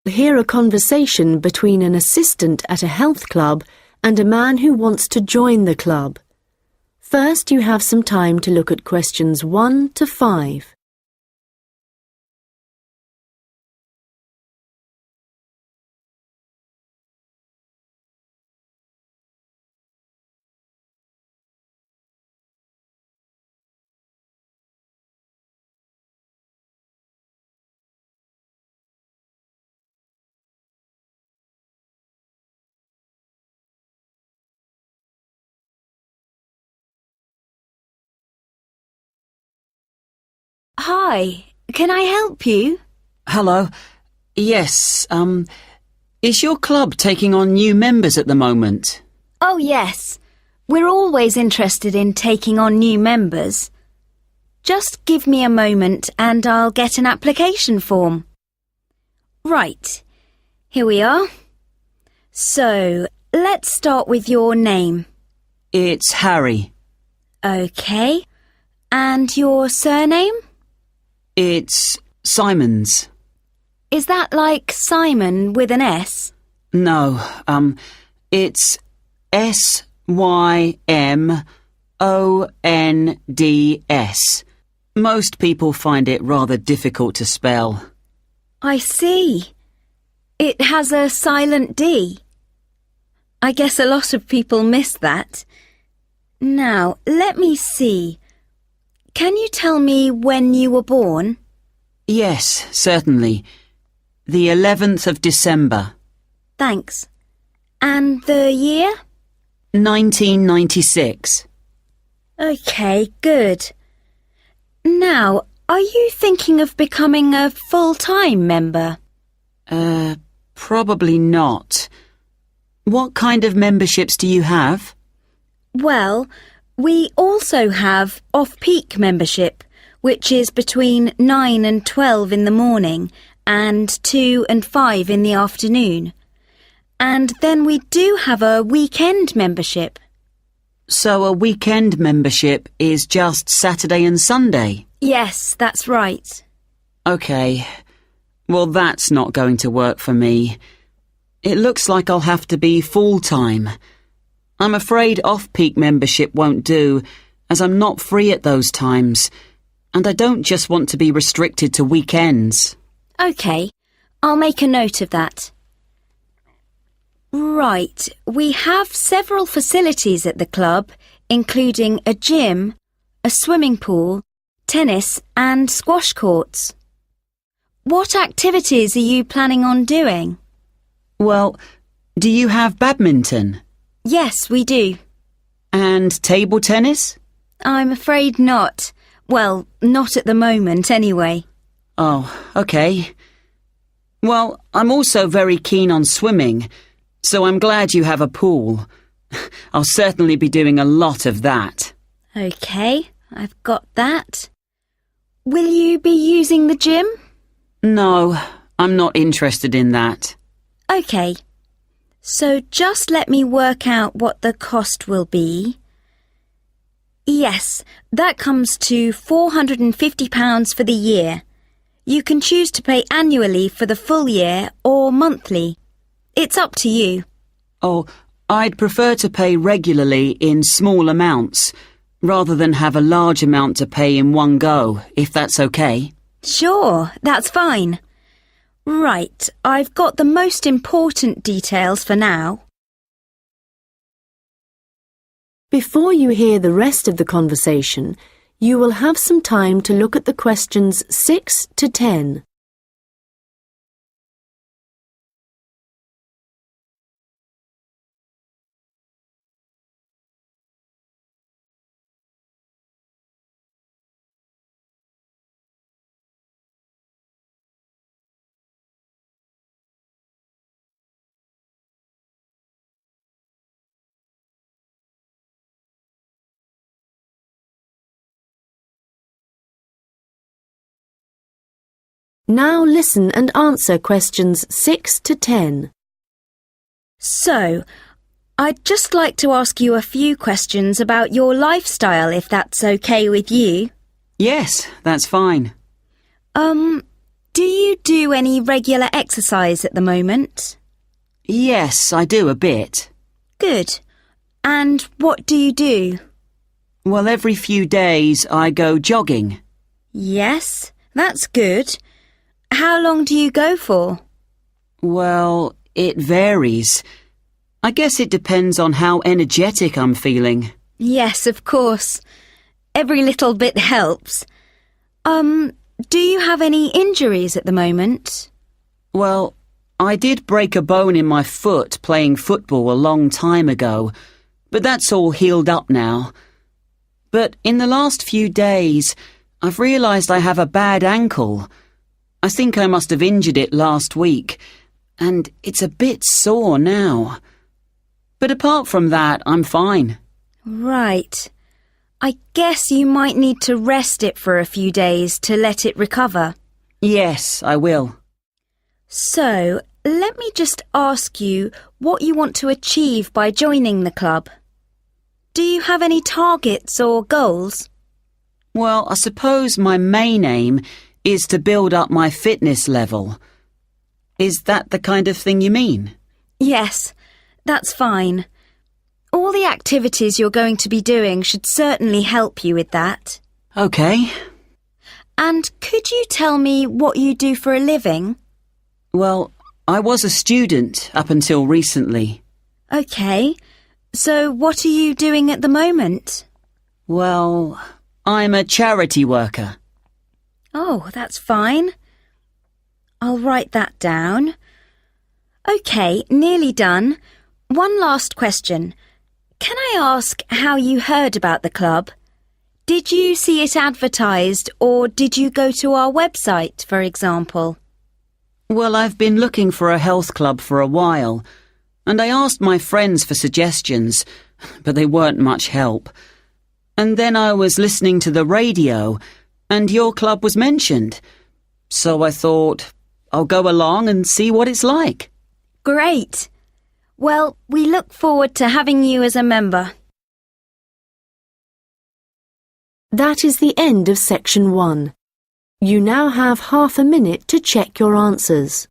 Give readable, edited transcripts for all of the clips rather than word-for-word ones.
hear a conversation between an assistant at a health club and a man who wants to join the club. First, you have some time to look at questions 1 to 5. Hi, can I help you? Hello. Yes, is your club taking on new members at the moment? Oh, yes. We're always interested in taking on new members. Just give me a moment and I'll get an application form. Right, here we are. So, let's start with your name. It's Harry. OK. And your surname? It's Simons. Is that like Simon with an S? No, it's Symonds. Most people find it rather difficult to spell. I see. It has a silent D. I guess a lot of people miss that. Now, let me see. Can you tell me when you were born? Yes, certainly. The 11th of December. Thanks. And the year? 1996. OK, good. Now, are you thinking of becoming a full-time member? Probably not. What kind of memberships do you have? Well, we also have off-peak membership, which is between 9 and 12 in the morning and 2 and 5 in the afternoon. And then we do have a weekend membership. So a weekend membership is just Saturday and Sunday? Yes, that's right. OK. Well, that's not going to work for me. It looks like I'll have to be full-time. I'm afraid off-peak membership won't do, as I'm not free at those times, and I don't just want to be restricted to weekends. OK, I'll make a note of that. Right, we have several facilities at the club, including a gym, a swimming pool, tennis and squash courts. What activities are you planning on doing? Well, do you have badminton? Yes, we do. And table tennis? I'm afraid not. Well, not at the moment, anyway. Oh, OK. Well, I'm also very keen on swimming, so I'm glad you have a pool. I'll certainly be doing a lot of that. OK, I've got that. Will you be using the gym? No, I'm not interested in that. OK. So just let me work out what the cost will be. Yes, that comes to £450 for the year. You can choose to pay annually for the full year or monthly. It's up to you. Oh, I'd prefer to pay regularly in small amounts, rather than have a large amount to pay in one go, if that's OK. Sure, that's fine. Right, I've got the most important details for now. Before you hear the rest of the conversation, you will have some time to look at the questions 6 to 10. Now listen and answer questions 6 to 10. So, I'd just like to ask you a few questions about your lifestyle, if that's OK with you. Yes, that's fine. Do Do you do any regular exercise at the moment? Yes, I do a bit. Good. And what do you do? Well, every few days I go jogging. Yes, that's good. How long do you go for? Well, it varies. I guess it depends on how energetic I'm feeling. Yes, of course. Every little bit helps. Do you have any injuries at the moment? Well, I did break a bone in my foot playing football a long time ago, but that's all healed up now. But in the last few days, I've realised I have a bad ankle. I think I must have injured it last week, and it's a bit sore now. But apart from that, I'm fine. Right. I guess you might need to rest it for a few days to let it recover. Yes, I will. So, let me just ask you what you want to achieve by joining the club. Do you have any targets or goals? Well, I suppose my main aim is to build up my fitness level. Is that the kind of thing you mean? Yes, that's fine. All the activities you're going to be doing should certainly help you with that. OK. And could you tell me what you do for a living? Well, I was a student up until recently. OK. So what are you doing at the moment? Well, I'm a charity worker. Oh, that's fine. I'll write that down. OK, nearly done. One last question. Can I ask how you heard about the club? Did you see it advertised or did you go to our website, for example? Well, I've been looking for a health club for a while, and I asked my friends for suggestions, but they weren't much help. And then I was listening to the radio, and your club was mentioned. So I thought, I'll go along and see what it's like. Great. Well, we look forward to having you as a member. That is the end of section 1. You now have half a minute to check your answers.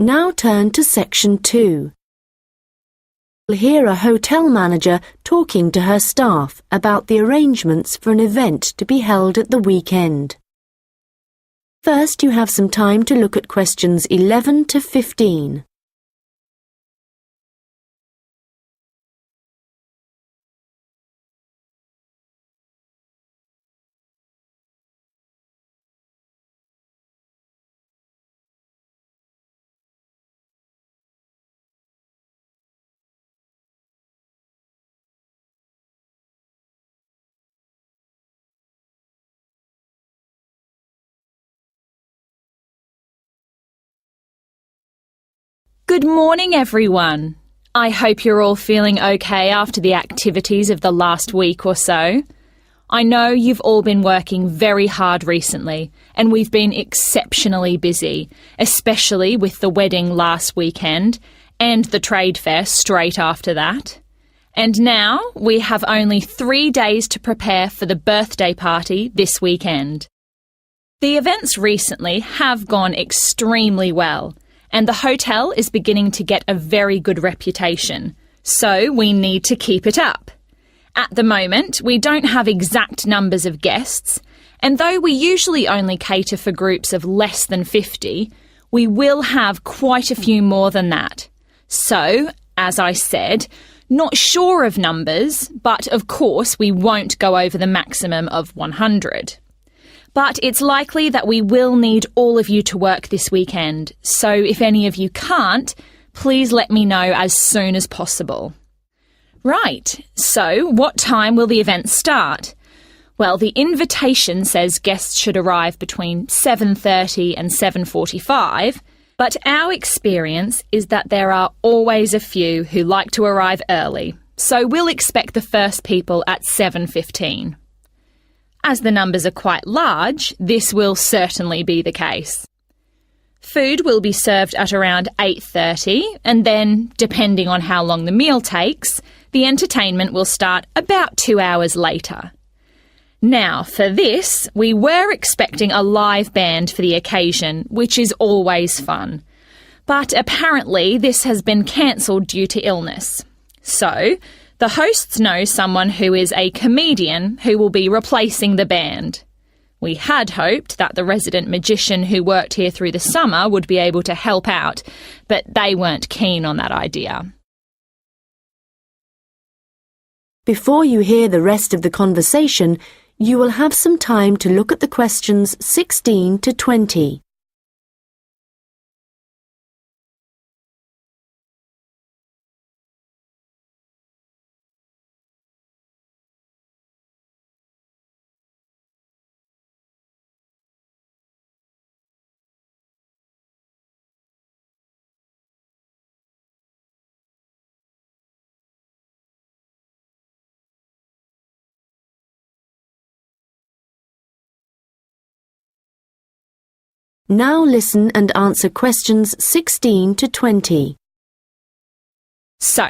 Now turn to section 2. You'll hear a hotel manager talking to her staff about the arrangements for an event to be held at the weekend. First, you have some time to look at questions 11 to 15. Good morning, everyone. I hope you're all feeling okay after the activities of the last week or so. I know you've all been working very hard recently, and we've been exceptionally busy, especially with the wedding last weekend and the trade fair straight after that. And now we have only 3 days to prepare for the birthday party this weekend. The events recently have gone extremely well, and the hotel is beginning to get a very good reputation, so we need to keep it up. At the moment, we don't have exact numbers of guests, and though we usually only cater for groups of less than 50, we will have quite a few more than that. So, as I said, not sure of numbers, but of course we won't go over the maximum of 100. But it's likely that we will need all of you to work this weekend, so if any of you can't, please let me know as soon as possible. Right, so what time will the event start? Well, the invitation says guests should arrive between 7:30 and 7:45, but our experience is that there are always a few who like to arrive early, so we'll expect the first people at 7:15. As the numbers are quite large, this will certainly be the case. Food will be served at around 8:30, and then, depending on how long the meal takes, the entertainment will start about 2 hours later. Now, for this, we were expecting a live band for the occasion, which is always fun. But apparently this has been cancelled due to illness. So, the hosts know someone who is a comedian who will be replacing the band. We had hoped that the resident magician who worked here through the summer would be able to help out, but they weren't keen on that idea. Before you hear the rest of the conversation, you will have some time to look at the questions 16 to 20. Now listen and answer questions 16 to 20. So,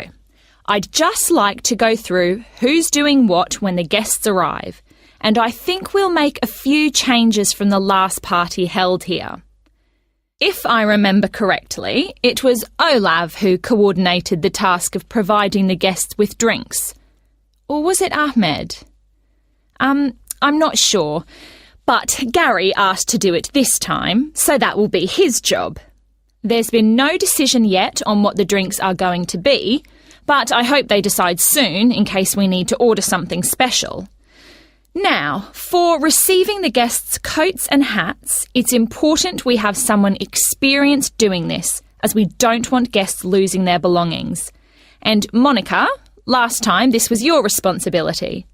I'd just like to go through who's doing what when the guests arrive, and I think we'll make a few changes from the last party held here. If I remember correctly, it was Olav who coordinated the task of providing the guests with drinks. Or was it Ahmed? I'm not sure. But Gary asked to do it this time, so that will be his job. There's been no decision yet on what the drinks are going to be, but I hope they decide soon in case we need to order something special. Now, for receiving the guests' coats and hats, it's important we have someone experienced doing this, as we don't want guests losing their belongings. And Monica, last time this was your responsibility.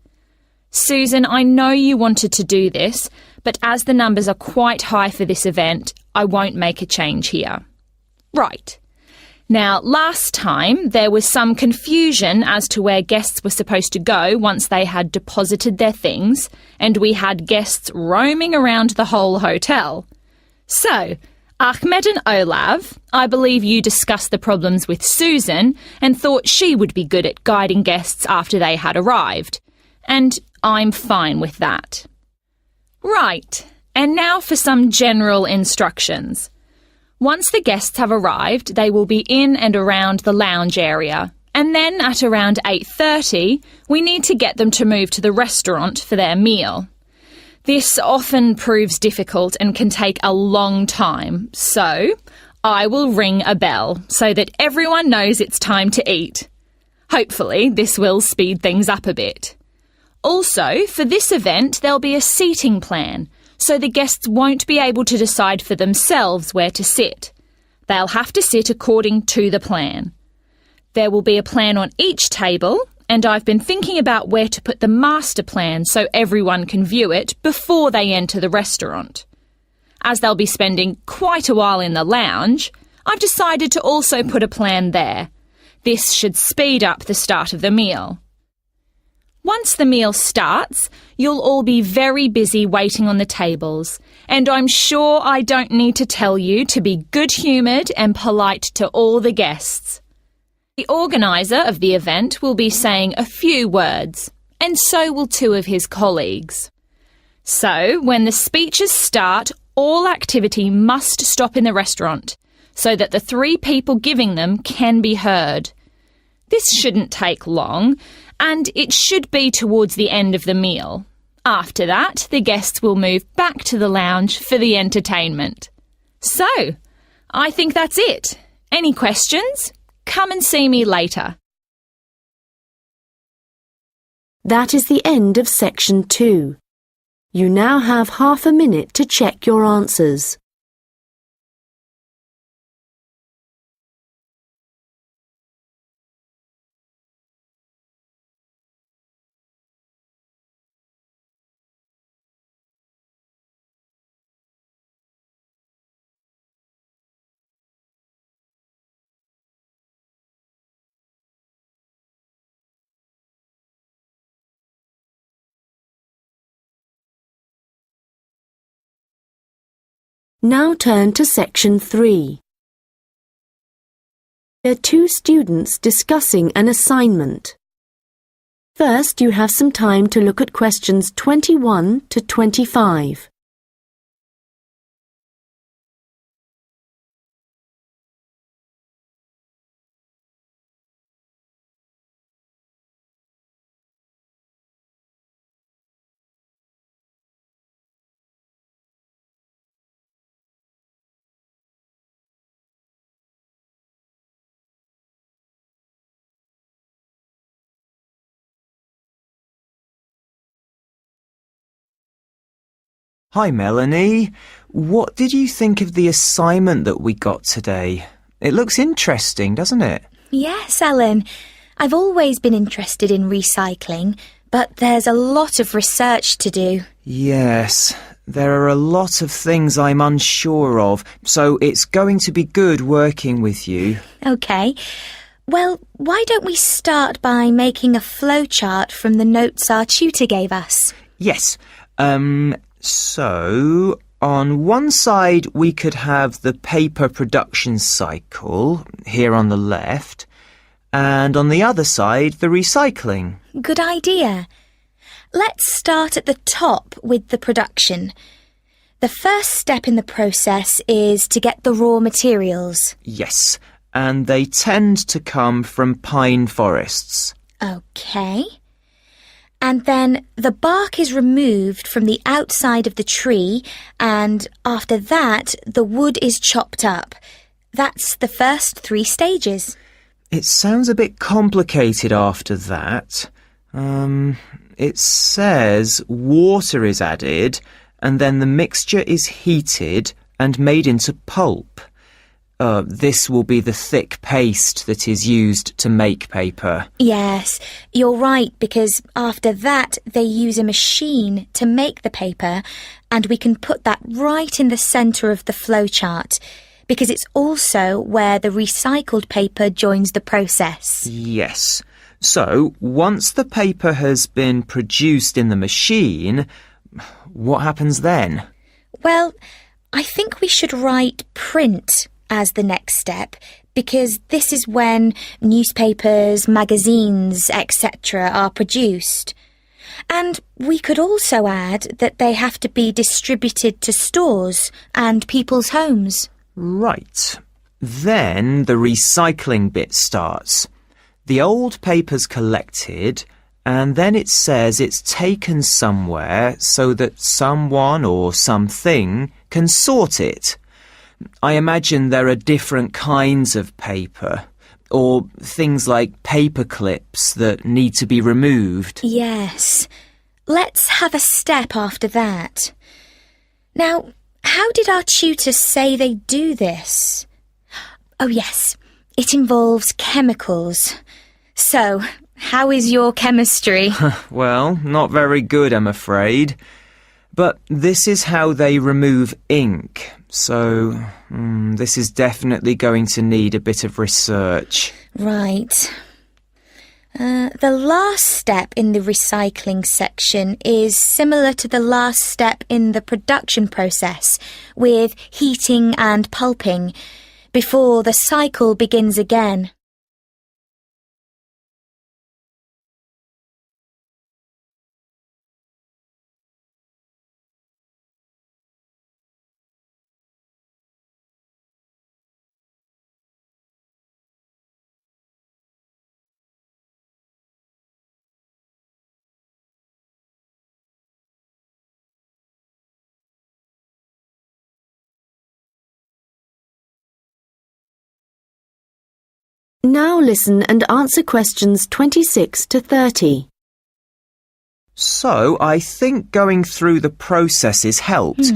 Susan, I know you wanted to do this, but as the numbers are quite high for this event, I won't make a change here. Right. Now, last time there was some confusion as to where guests were supposed to go once they had deposited their things, and we had guests roaming around the whole hotel. So, Ahmed and Olav, I believe you discussed the problems with Susan and thought she would be good at guiding guests after they had arrived. And I'm fine with that. Right, and now for some general instructions. Once the guests have arrived, they will be in and around the lounge area, and then at around 8:30, we need to get them to move to the restaurant for their meal. This often proves difficult and can take a long time, so I will ring a bell so that everyone knows it's time to eat. Hopefully, this will speed things up a bit. Also, for this event, there'll be a seating plan, so the guests won't be able to decide for themselves where to sit. They'll have to sit according to the plan. There will be a plan on each table, and I've been thinking about where to put the master plan so everyone can view it before they enter the restaurant. As they'll be spending quite a while in the lounge, I've decided to also put a plan there. This should speed up the start of the meal. Once the meal starts, you'll all be very busy waiting on the tables, and I'm sure I don't need to tell you to be good-humoured and polite to all the guests. The organiser of the event will be saying a few words, and so will two of his colleagues. So, when the speeches start, all activity must stop in the restaurant, so that the three people giving them can be heard. This shouldn't take long, and it should be towards the end of the meal. After that, the guests will move back to the lounge for the entertainment. So, I think that's it. Any questions? Come and see me later. That is the end of section 2. You now have half a minute to check your answers. Now turn to section 3. There are two students discussing an assignment. First, you have some time to look at questions 21 to 25. Hi Melanie, what did you think of the assignment that we got today? It looks interesting, doesn't it? Yes, Ellen. I've always been interested in recycling, but there's a lot of research to do. Yes, there are a lot of things I'm unsure of, so it's going to be good working with you. OK. Well, why don't we start by making a flowchart from the notes our tutor gave us? Yes, so on one side we could have the paper production cycle, here on the left, and on the other side the recycling. Good idea. Let's start at the top with the production. The first step in the process is to get the raw materials. Yes, and they tend to come from pine forests. OK. And then the bark is removed from the outside of the tree, and after that, the wood is chopped up. That's the first 3 stages. It sounds a bit complicated after that. It says water is added, and then the mixture is heated and made into pulp. This will be the thick paste that is used to make paper. Yes, you're right, because after that they use a machine to make the paper, and we can put that right in the centre of the flowchart, because it's also where the recycled paper joins the process. Yes. So, once the paper has been produced in the machine, what happens then? Well, I think we should write print as the next step, because this is when newspapers, magazines, etc. are produced. And we could also add that they have to be distributed to stores and people's homes. Right. Then the recycling bit starts. The old paper's collected, and then it says it's taken somewhere so that someone or something can sort it. I imagine there are different kinds of paper, or things like paper clips that need to be removed. Yes. Let's have a step after that. Now, how did our tutors say they do this? Oh yes, it involves chemicals. So, how is your chemistry? Well, not very good, I'm afraid. But this is how they remove ink, so this is definitely going to need a bit of research. Right. The last step in the recycling section is similar to the last step in the production process, with heating and pulping, before the cycle begins again. Now listen and answer questions 26 to 30. So, I think going through the processes helped.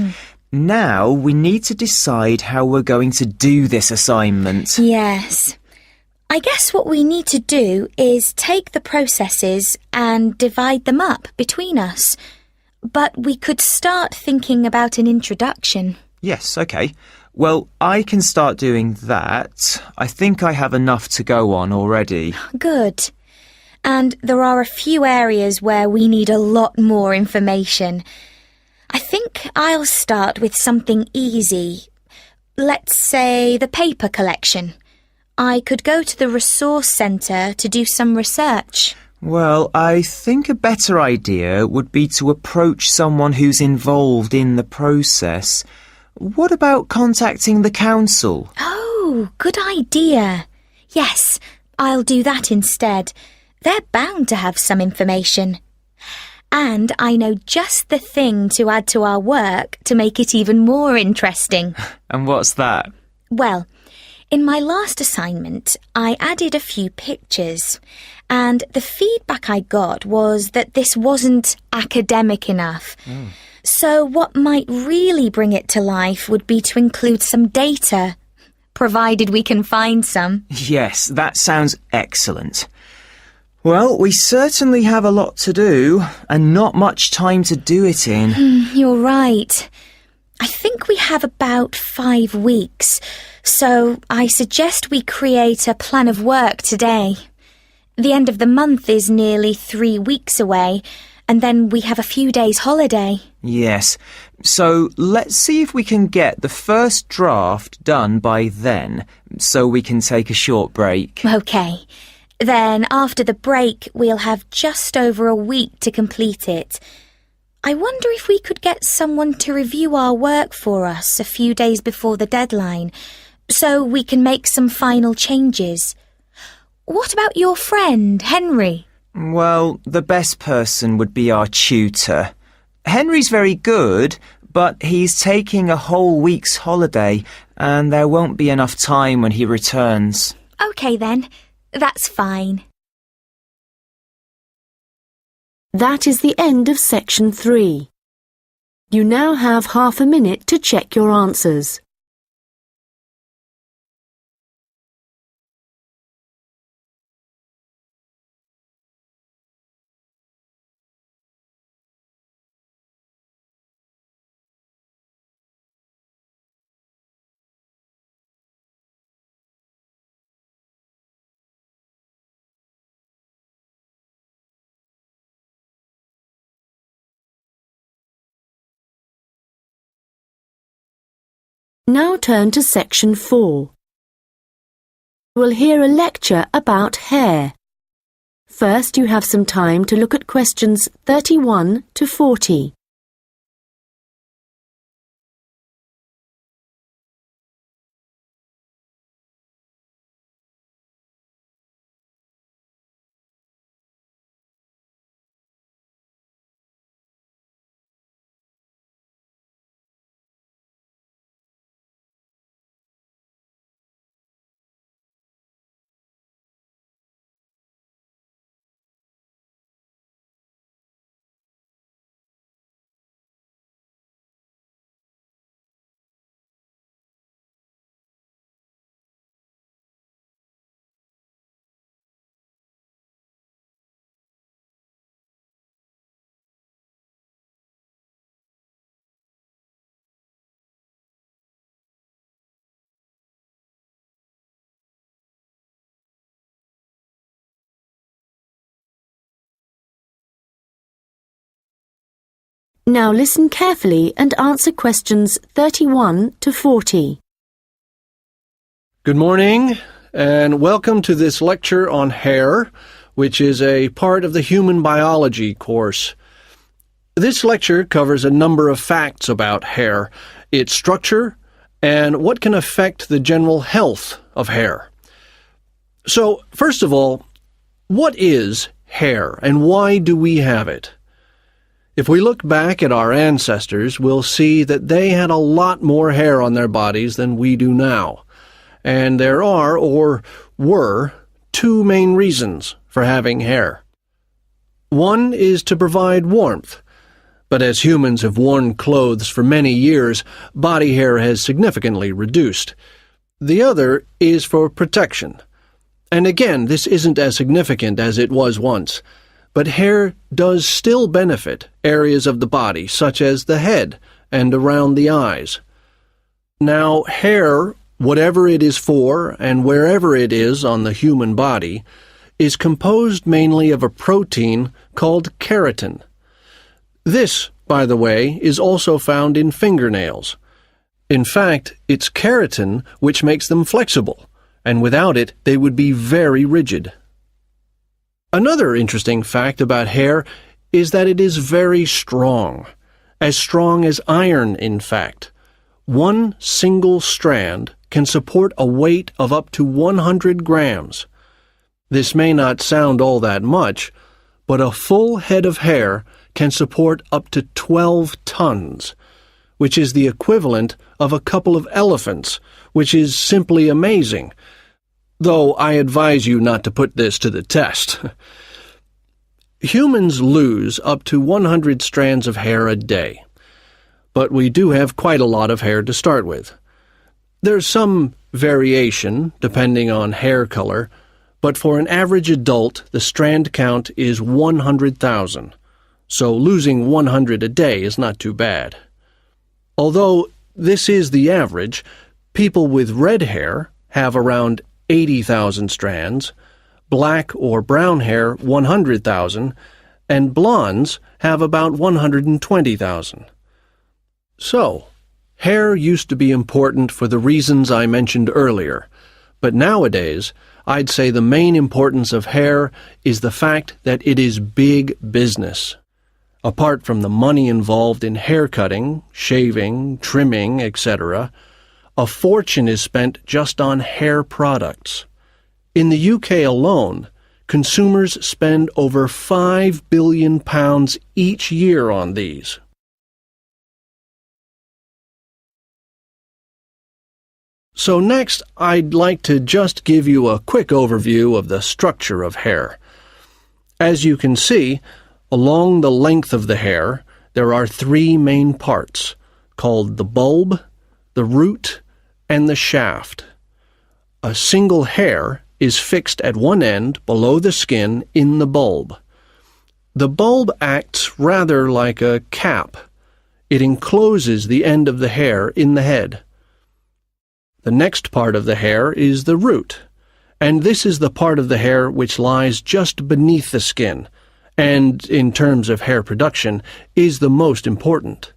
Now we need to decide how we're going to do this assignment. Yes. I guess what we need to do is take the processes and divide them up between us. But we could start thinking about an introduction. Yes, OK. Well, I can start doing that. I think I have enough to go on already. Good. And there are a few areas where we need a lot more information. I think I'll start with something easy. Let's say the paper collection. I could go to the resource centre to do some research. Well, I think a better idea would be to approach someone who's involved in the process. What about contacting the council? Oh, good idea. Yes, I'll do that instead. They're bound to have some information. And I know just the thing to add to our work to make it even more interesting. And what's that? Well, in my last assignment, I added a few pictures, and the feedback I got was that this wasn't academic enough. So what might really bring it to life would be to include some data, provided we can find some. Yes, that sounds excellent. Well, we certainly have a lot to do, and not much time to do it in. You're right. I think we have about 5 weeks, so I suggest we create a plan of work today. The end of the month is nearly 3 weeks away, and then we have a few days holiday. Yes, so let's see if we can get the first draft done by then, so we can take a short break. OK. Then after the break, we'll have just over a week to complete it. I wonder if we could get someone to review our work for us a few days before the deadline, so we can make some final changes. What about your friend, Henry? Well, the best person would be our tutor. Henry's very good, but he's taking a whole week's holiday, and there won't be enough time when he returns. OK then, that's fine. That is the end of section 3. You now have half a minute to check your answers. Now turn to section 4. You will hear a lecture about hair. First, you have some time to look at questions 31 to 40. Now listen carefully and answer questions 31 to 40. Good morning, and welcome to this lecture on hair, which is a part of the human biology course. This lecture covers a number of facts about hair, its structure, and what can affect the general health of hair. So, first of all, what is hair, and why do we have it? If we look back at our ancestors, we'll see that they had a lot more hair on their bodies than we do now. And there are, or were, 2 main reasons for having hair. One is to provide warmth. But as humans have worn clothes for many years, body hair has significantly reduced. The other is for protection. And again, this isn't as significant as it was once. But hair does still benefit areas of the body, such as the head and around the eyes. Now, hair, whatever it is for and wherever it is on the human body, is composed mainly of a protein called keratin. This by the way, is also found in fingernails. In fact, it's keratin which makes them flexible, and without it they would be very rigid. Another interesting fact about hair is that it is very strong as iron, in fact. One single strand can support a weight of up to 100 grams. This may not sound all that much, but a full head of hair can support up to 12 tons, which is the equivalent of a couple of elephants, which is simply amazing, though I advise you not to put this to the test. Humans lose up to 100 strands of hair a day, but we do have quite a lot of hair to start with. There's some variation depending on hair color, but for an average adult, the strand count is 100,000, so losing 100 a day is not too bad. Although this is the average, people with red hair have around 80,000 strands, black or brown hair 100,000, and blondes have about 120,000. So, hair used to be important for the reasons I mentioned earlier, but nowadays I'd say the main importance of hair is the fact that it is big business. Apart from the money involved in hair cutting, shaving, trimming, etc., a fortune is spent just on hair products. In the UK alone, consumers spend over £5 billion each year on these. So next, I'd like to just give you a quick overview of the structure of hair. As you can see, along the length of the hair, there are three main parts, called the bulb, the root, and the shaft. A single hair is fixed at one end below the skin in the bulb. The bulb acts rather like a cap. It encloses the end of the hair in the head. The next part of the hair is the root, and this is the part of the hair which lies just beneath the skin, and, in terms of hair production, is the most important.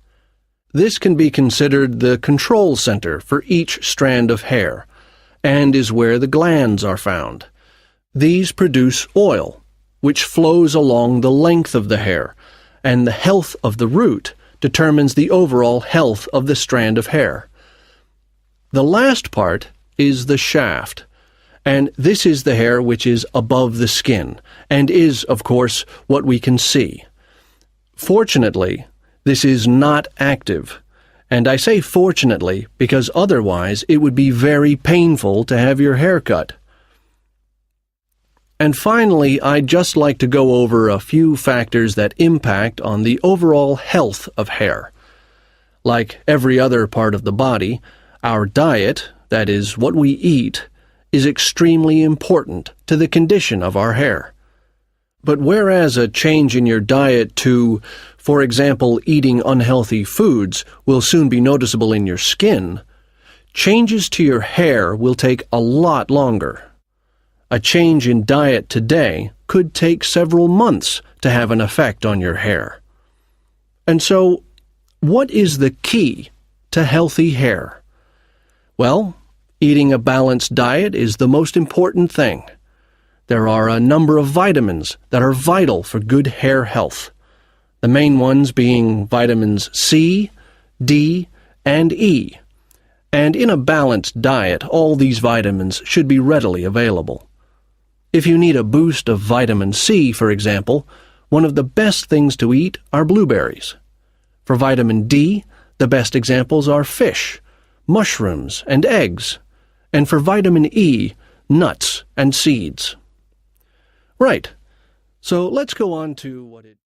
This can be considered the control center for each strand of hair, and is where the glands are found. These produce oil, which flows along the length of the hair, and the health of the root determines the overall health of the strand of hair. The last part is the shaft, and this is the hair which is above the skin, and is, of course, what we can see. Fortunately, this is not active, and I say fortunately because otherwise it would be very painful to have your hair cut. And finally, I'd just like to go over a few factors that impact on the overall health of hair. Like every other part of the body, our diet, that is, what we eat, is extremely important to the condition of our hair. But whereas a change in your diet to, for example, eating unhealthy foods will soon be noticeable in your skin, changes to your hair will take a lot longer. A change in diet today could take several months to have an effect on your hair. And so, what is the key to healthy hair? Well, eating a balanced diet is the most important thing. There are a number of vitamins that are vital for good hair health, the main ones being vitamins C, D, and E. And in a balanced diet, all these vitamins should be readily available. If you need a boost of vitamin C, for example, one of the best things to eat are blueberries. For vitamin D, the best examples are fish, mushrooms, and eggs, and for vitamin E, nuts and seeds. Right, so let's go on to what it